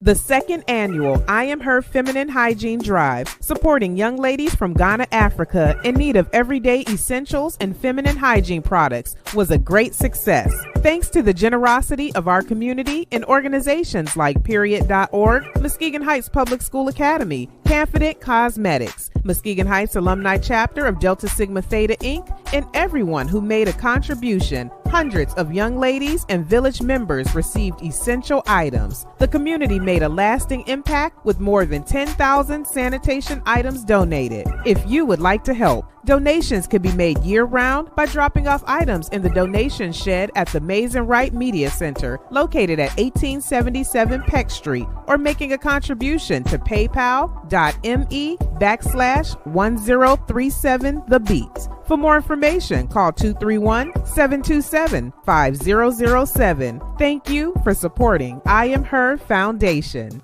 The second annual I Am Her Feminine Hygiene Drive, supporting young ladies from Ghana, Africa in need of everyday essentials and feminine hygiene products, was a great success. Thanks to the generosity of our community and organizations like Period.org, Muskegon Heights Public School Academy, Confident Cosmetics, Muskegon Heights Alumni Chapter of Delta Sigma Theta Inc., and everyone who made a contribution. Hundreds of young ladies and village members received essential items. The community made a lasting impact with more than 10,000 sanitation items donated. If you would like to help, donations can be made year-round by dropping off items in the donation shed at the Maize and Wright Media Center, located at 1877 Peck Street, or making a contribution to paypal.me/1037thebeat. For more information, call 231-727-5007. Thank you for supporting I Am Her Foundation.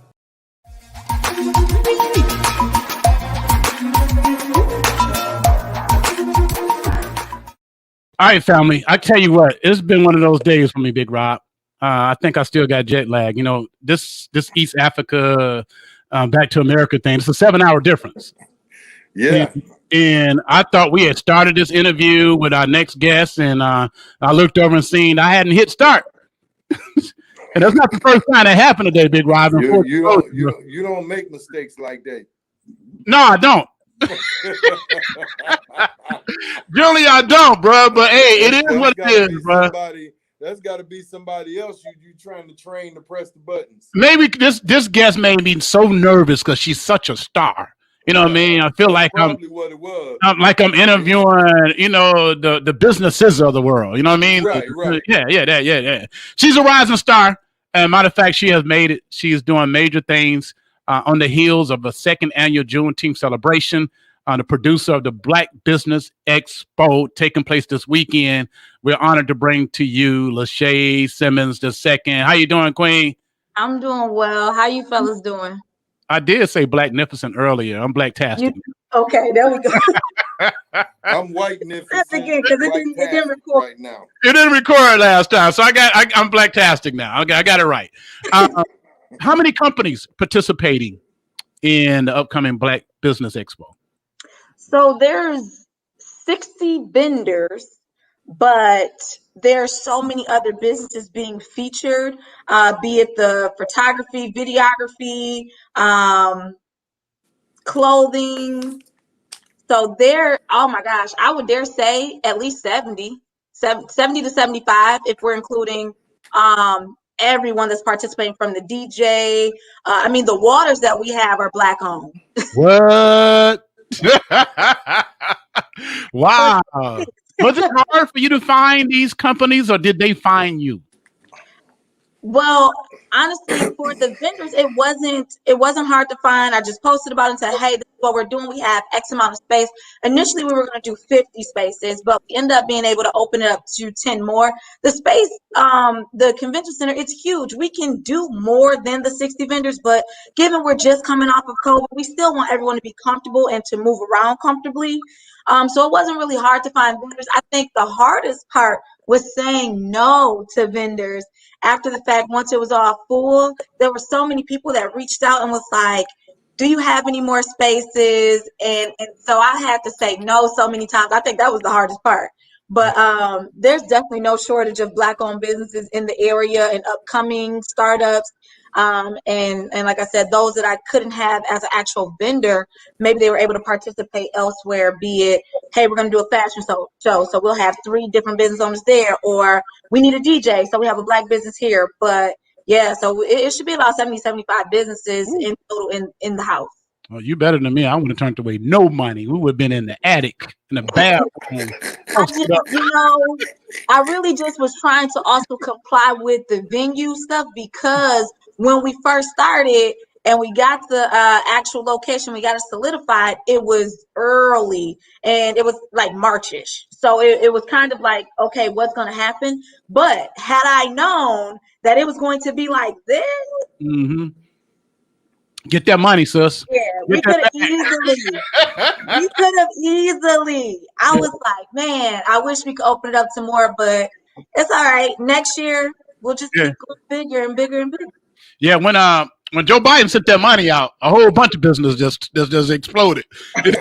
All right, family. I tell you what, it's been one of those days for me, Big Rob. I think I still got jet lag. You know, this East Africa back to America thing, it's a 7-hour difference. Yeah. And I thought we had started this interview with our next guest, and I looked over and seen I hadn't hit start. And that's not the first time that happened today, Big Rob. You don't make mistakes like that. No, I don't. Julie, I don't, bro. But hey, it is what it is, bro. That's got to be somebody else you trying to train to press the buttons. Maybe this guest made me so nervous because she's such a star. You know what I mean? I feel like I'm interviewing, you know, the businesses of the world. You know what I mean? Right. Yeah. She's a rising star. Matter of fact, she has made it. She is doing major things on the heels of a second annual Juneteenth celebration. The producer of the Black Business Expo taking place this weekend. We're honored to bring to you Lashae Simmons II. How you doing, Queen? I'm doing well. How you fellas doing? I did say blacknificent earlier. I'm blacktastic. Okay, there we go. I'm white-nificent. That's again because it didn't record right now. It didn't record last time, so I'm blacktastic now. I got it right. How many companies participating in the upcoming Black Business Expo? So there's 60 vendors, but there's so many other businesses being featured, be it the photography, videography, clothing. So there, oh my gosh, I would dare say at least 70 to 75 if we're including everyone that's participating from the DJ. I mean, the waters that we have are Black owned. What? Wow. Was it hard for you to find these companies, or did they find you? Well, honestly, for the vendors, it wasn't hard to find. I just posted about it and said, hey, this is what we're doing. We have X amount of space. Initially, we were going to do 50 spaces, but we ended up being able to open it up to 10 more. The space, the convention center, it's huge. We can do more than the 60 vendors, but given we're just coming off of COVID, we still want everyone to be comfortable and to move around comfortably. So it wasn't really hard to find vendors. I think the hardest part was saying no to vendors. After the fact, once it was all full, there were so many people that reached out and was like, do you have any more spaces? And so I had to say no so many times. I think that was the hardest part. But there's definitely no shortage of Black-owned businesses in the area and upcoming startups. And like I said, those that I couldn't have as an actual vendor, maybe they were able to participate elsewhere, be it, hey, we're going to do a fashion show. So we'll have 3 different business owners there, or we need a DJ. So we have a Black business here. But yeah, so it should be about 70, 75 businesses in total in the house. Well, you better than me. I wouldn't have turned away no money. We would have been in the attic, in the bathroom. I really just was trying to also comply with the venue stuff, because when we first started and we got the actual location, we got it solidified, it was early and it was like Marchish. So it was kind of like, okay, what's going to happen? But had I known that it was going to be like this, get that money, sis. Yeah, we could have easily. I was like, man, I wish we could open it up to more, but it's all right. Next year, we'll just keep going bigger and bigger and bigger. Yeah, when When Joe Biden sent that money out, a whole bunch of business just exploded. They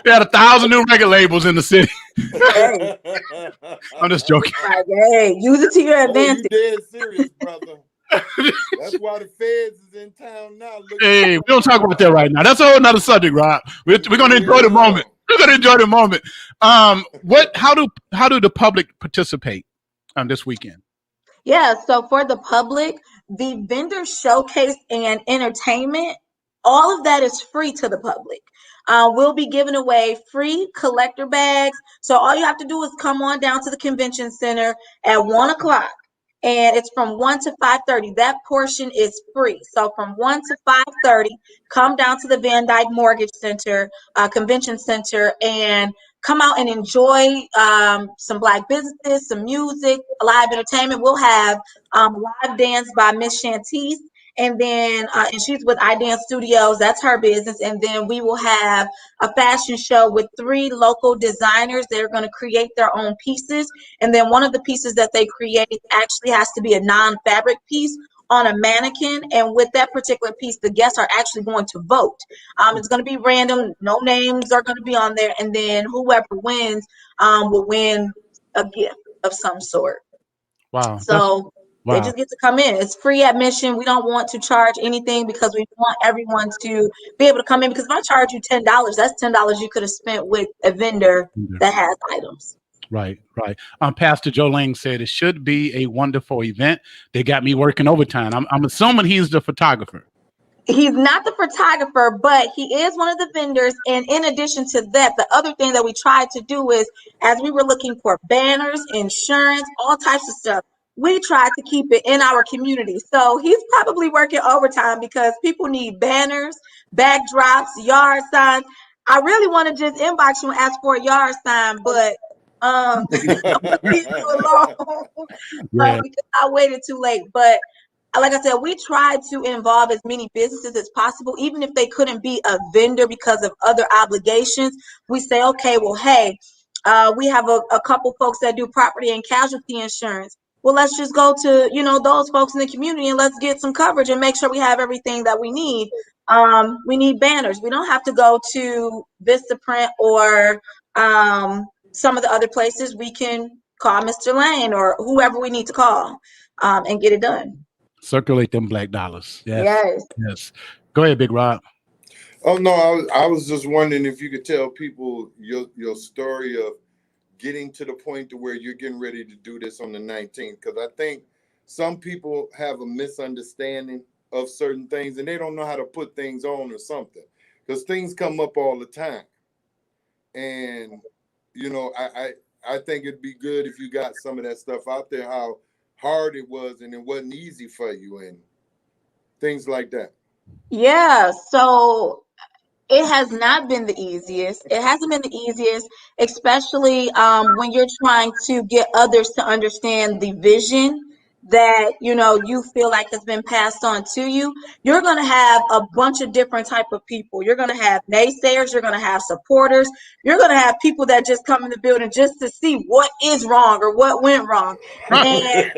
had 1,000 new record labels in the city. Hey. I'm just joking. Hey, use it to your advantage. You dead serious, brother. That's why the feds is in town now. Hey, we don't talk about that right now. That's a whole nother subject, Rob. We're going to enjoy the moment. We're going to enjoy the moment. How do the public participate on this weekend? Yeah, so for the public, the vendor showcase and entertainment, all of that is free to the public. We'll be giving away free collector bags. So all you have to do is come on down to the convention center at 1:00. And it's from 1 to 5:30. That portion is free. So from 1 to 5:30, come down to the Van Dyke Mortgage Center, Convention Center, and come out and enjoy some Black businesses, some music, live entertainment. We'll have live dance by Miss Shantice. And then, and she's with iDance Studios, that's her business. And then we will have a fashion show with 3 local designers. They're going to create their own pieces. And then one of the pieces that they create actually has to be a non-fabric piece on a mannequin. And with that particular piece, the guests are actually going to vote. It's going to be random. No names are going to be on there. And then whoever wins will win a gift of some sort. Wow. So they just get to come in. It's free admission. We don't want to charge anything because we want everyone to be able to come in. Because if I charge you $10, that's $10 you could have spent with a vendor that has items. Right. Pastor Joe Lang said it should be a wonderful event. They got me working overtime. I'm assuming he's the photographer. He's not the photographer, but he is one of the vendors. And in addition to that, the other thing that we tried to do is, as we were looking for banners, insurance, all types of stuff, we tried to keep it in our community. So he's probably working overtime because people need banners, backdrops, yard signs. I really want to just inbox you and ask for a yard sign, but I'm gonna leave you alone because I waited too late. But like I said, we tried to involve as many businesses as possible, even if they couldn't be a vendor because of other obligations. We say, okay, well, hey, we have a couple folks that do property and casualty insurance. Well, let's just go to, those folks in the community and let's get some coverage and make sure we have everything that we need. We need banners. We don't have to go to Vistaprint or some of the other places. We can call Mr. Lane or whoever we need to call and get it done. Circulate them black dollars. Yes. Go ahead, Big Rob. Oh, no, I was just wondering if you could tell people your story of getting to the point to where you're getting ready to do this on the 19th, because I think some people have a misunderstanding of certain things and they don't know how to put things on or something, because things come up all the time. And, I think it'd be good if you got some of that stuff out there, how hard it was and it wasn't easy for you and things like that. Yeah, so it has not been the easiest. It hasn't been the easiest, especially when you're trying to get others to understand the vision that you feel like has been passed on to you. You're going to have a bunch of different type of people. You're going to have naysayers, you're going to have supporters, you're going to have people that just come in the building just to see what is wrong or what went wrong. And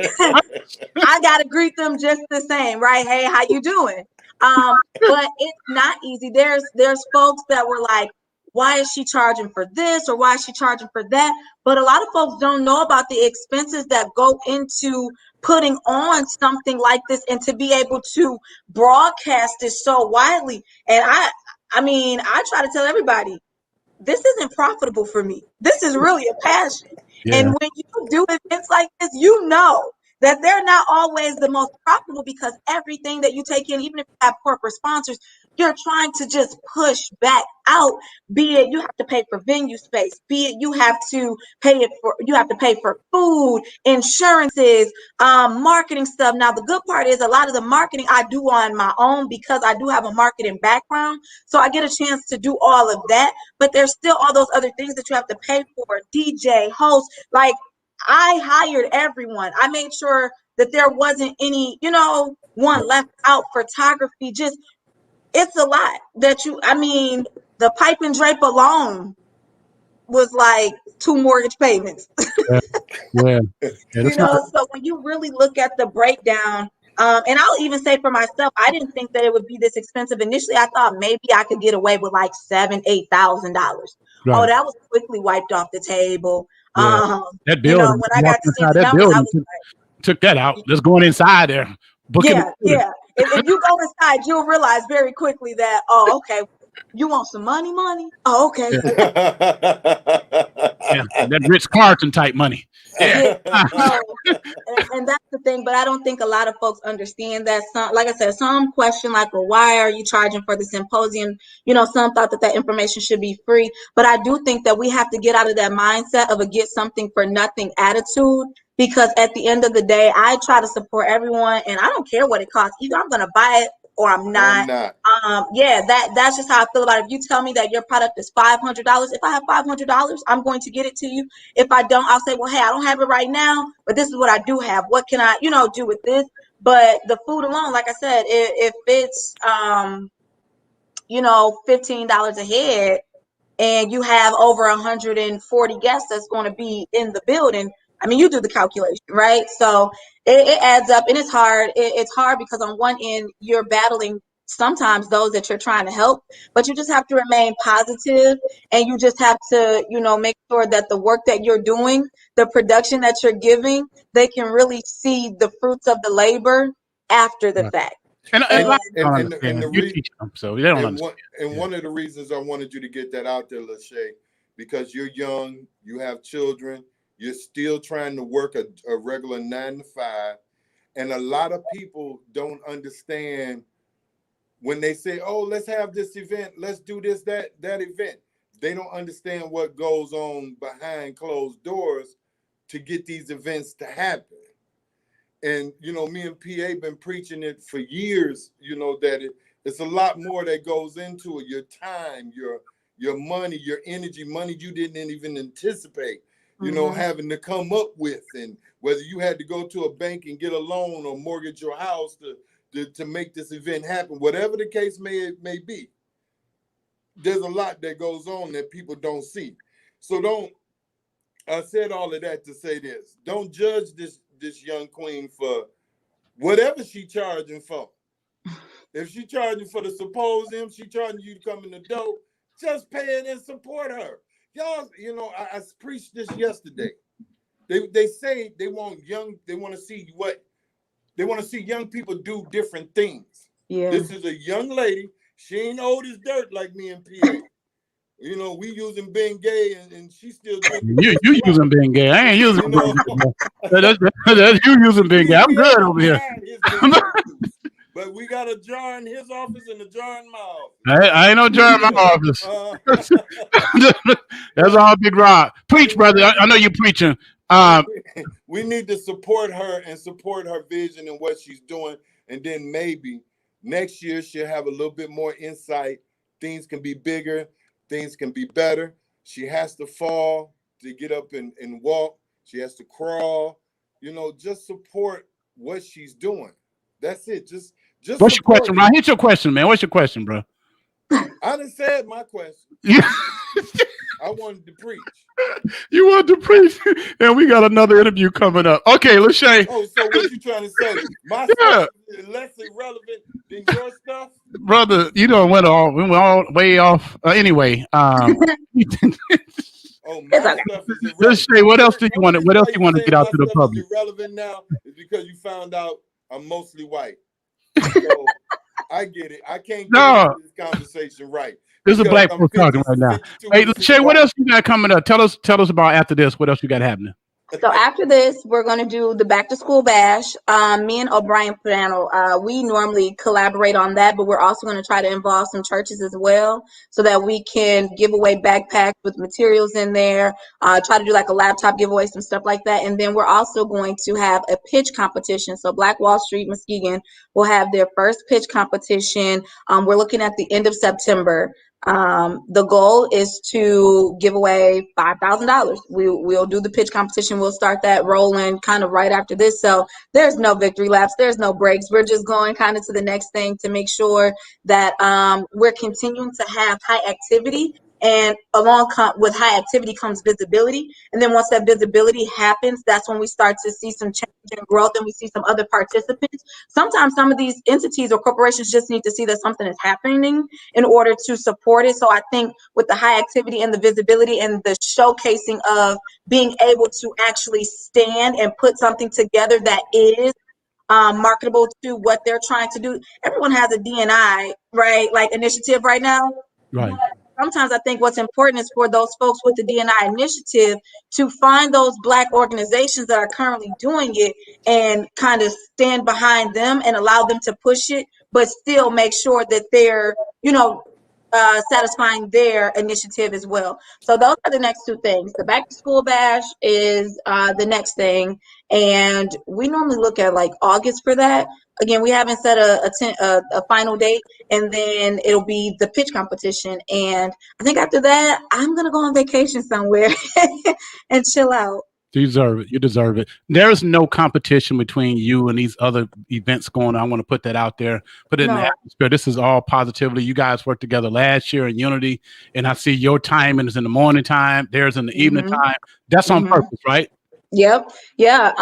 I got to greet them just the same, right? Hey, how you doing? But it's not easy. There's folks that were like, why is she charging for this or why is she charging for that? But a lot of folks don't know about the expenses that go into putting on something like this and to be able to broadcast it so widely. And I try to tell everybody, this isn't profitable for me. This is really a passion. Yeah. And when you do events like this, that they're not always the most profitable, because everything that you take in, even if you have corporate sponsors, you're trying to just push back out. Be it you have to pay for venue space, be it you have to pay for food, insurances, marketing stuff. Now, the good part is a lot of the marketing I do on my own because I do have a marketing background. So I get a chance to do all of that. But there's still all those other things that you have to pay for, DJ, host, like. I hired everyone. I made sure that there wasn't any, one left out. Photography, it's a lot the pipe and drape alone was like 2 mortgage payments. Yeah. So when you really look at the breakdown, And I'll even say for myself, I didn't think that it would be this expensive. Initially, I thought maybe I could get away with like $7,000-8,000. Oh, Right. that was quickly wiped off the table. Yeah. That You know, building, when I got walked to see inside the that numbers, I building, was took that out. Let's go inside there. Booking. yeah. If you go inside, you'll realize very quickly that, oh, okay, you want some money? Oh, okay. Yeah, that Ritz Carlton type money. Yeah. So, and that's the thing, but I don't think a lot of folks understand that. Some, like I said, some question like, well, why are you charging for the symposium? You know, some thought that information should be free, but I do think that we have to get out of that mindset of a get something for nothing attitude, because at the end of the day, I try to support everyone and I don't care what it costs. Either I'm going to buy it or I'm not. Yeah, that's just how I feel about it. If you tell me that your product is $500, if I have $500, I'm going to get it to you. If I don't, I'll say, well, hey, I don't have it right now, but this is what I do have. What can I, do with this? But the food alone, like I said, if it's, $15 a head, and you have over 140 guests that's going to be in the building, I mean, you do the calculation, right? So it adds up, and it's hard. It's hard because on one end, you're battling sometimes those that you're trying to help, but you just have to remain positive, and you just have to, make sure that the work that you're doing, the production that you're giving, they can really see the fruits of the labor after the fact. And the you teach them, so they don't understand. One of the reasons I wanted you to get that out there, Lashae, because you're young, you have children, you're still trying to work a regular 9 to 5, and a lot of people don't understand when they say, "Oh, let's have this event, let's do this, that event." They don't understand what goes on behind closed doors to get these events to happen. And, me and PA been preaching it for years, that it's a lot more that goes into it. Your time, your money, your energy, money you didn't even anticipate, having to come up with. And whether you had to go to a bank and get a loan or mortgage your house to make this event happen, whatever the case may be, there's a lot that goes on that people don't see. So I said all of that to say this. Don't judge this young queen for whatever she charging for. If she charging for the symposium, she charging you to come in the door, just pay it and support her. Y'all, I preached this yesterday. They say they want to see young people do different things. Yeah. This is a young lady. She ain't old as dirt like me and PA. We using Bengay and she still drinking. You using Bengay. I ain't using Bengay. That's you using Bengay. I'm good over here. But we got a jar in his office and a jar in my office. I ain't no jar in my office. That's all Big Rod. Preach, brother. I know you're preaching. We need to support her and support her vision and what she's doing. And then maybe next year she'll have a little bit more insight. Things can be bigger. Things can be better. She has to fall to get up and walk. She has to crawl. Just support what she's doing. That's it. Just what's your question, bro? Hit your question, man. What's your question, bro? I done said my question. I wanted to preach. You want to preach? And we got another interview coming up. Okay, Lashae. Oh, so what you trying to say? My stuff is less irrelevant than your stuff? Brother, we went all way off. Anyway, Lashae, what else do you want to get out to the public? Irrelevant now is because you found out I'm mostly white. So I get it. I can't get this conversation right. This is a black person talking right now. Hey, Lashae, what else you got coming up? Tell us about after this. What else you got happening? So after this, we're going to do the back to school bash. Me and O'Brien Panel, we normally collaborate on that, but we're also going to try to involve some churches as well so that we can give away backpacks with materials in there, try to do like a laptop giveaway, some stuff like that. And then we're also going to have a pitch competition. So Black Wall Street, Muskegon will have their first pitch competition. We're looking at the end of September. The goal is to give away $5,000. We'll do the pitch competition. We'll start that rolling kind of right after this. So there's no victory laps. There's no breaks. We're just going kind of to the next thing to make sure that we're continuing to have high activity And with high activity comes visibility. And then once that visibility happens, that's when we start to see some change and growth, and we see some other participants. Sometimes some of these entities or corporations just need to see that something is happening in order to support it. So I think with the high activity and the visibility and the showcasing of being able to actually stand and put something together that is marketable to what they're trying to do. Everyone has a DNI, right? Like initiative right now. Right. Sometimes I think what's important is for those folks with the DNI initiative to find those Black organizations that are currently doing it and kind of stand behind them and allow them to push it, but still make sure that they're, satisfying their initiative as well. So those are the next two things. The back to school bash is the next thing. And we normally look at like August for that. Again, we haven't set a final date, and then it'll be the pitch competition. And I think after that, I'm going to go on vacation somewhere and chill out. You deserve it. You deserve it. There's no competition between you and these other events going on. I want to put that out there. Put it in the atmosphere. This is all positively. You guys worked together last year in unity, and I see your timing is in the morning time. Theirs in the evening time. That's on purpose, right? Yep. Yeah.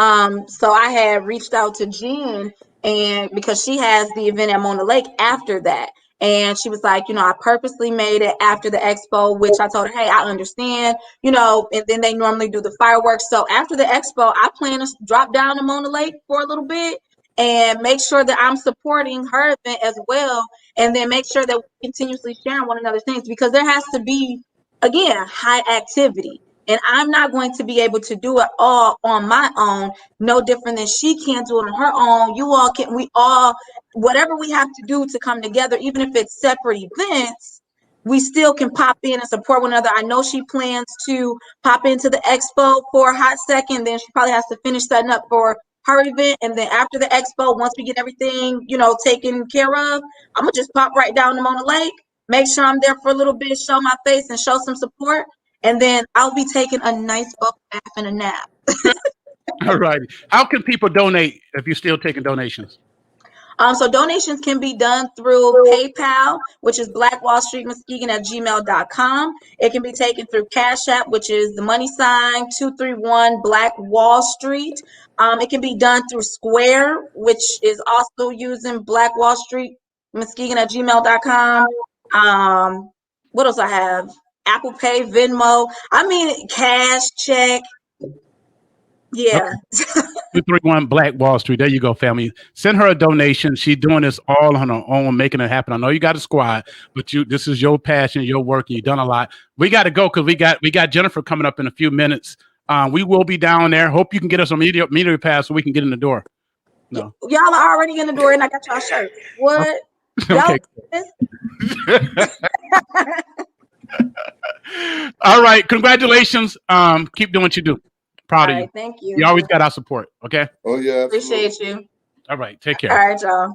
So I had reached out to Jen, and because she has the event at Mona Lake after that. And she was like, I purposely made it after the expo, which I told her, hey, I understand, and then they normally do the fireworks. So after the expo, I plan to drop down to Mona Lake for a little bit and make sure that I'm supporting her event as well. And then make sure that we continuously sharing one another's things, because there has to be, again, high activity. And I'm not going to be able to do it all on my own, no different than she can't do it on her own. You all can, we all, whatever we have to do to come together, even if it's separate events, we still can pop in and support one another. I know she plans to pop into the expo for a hot second. Then she probably has to finish setting up for her event. And then after the expo, once we get everything, taken care of, I'm going to just pop right down to Mona Lake, make sure I'm there for a little bit, show my face and show some support. And then I'll be taking a nice bubble bath and a nap. All right. How can people donate if you're still taking donations? So donations can be done through PayPal, which is blackwallstreetmuskegon@gmail.com. It can be taken through Cash App, which is the money sign 231 Black Wall Street. It can be done through Square, which is also using Black Wall Street Muskegon@gmail.com. What else I have? Apple Pay, Venmo. I mean, cash, check. Yeah. Okay. 231 Black Wall Street. There you go, family. Send her a donation. She's doing this all on her own, making it happen. I know you got a squad, but this is your passion, your work, and you've done a lot. We got to go because we got Jennifer coming up in a few minutes. We will be down there. Hope you can get us a media pass so we can get in the door. No. Y'all are already in the door, and I got y'all shirt. What? Okay. All right. Congratulations. Keep doing what you do. Proud of you. Thank you. You always got our support. Okay. Oh, yeah. Appreciate you. All right. Take care. All right, y'all.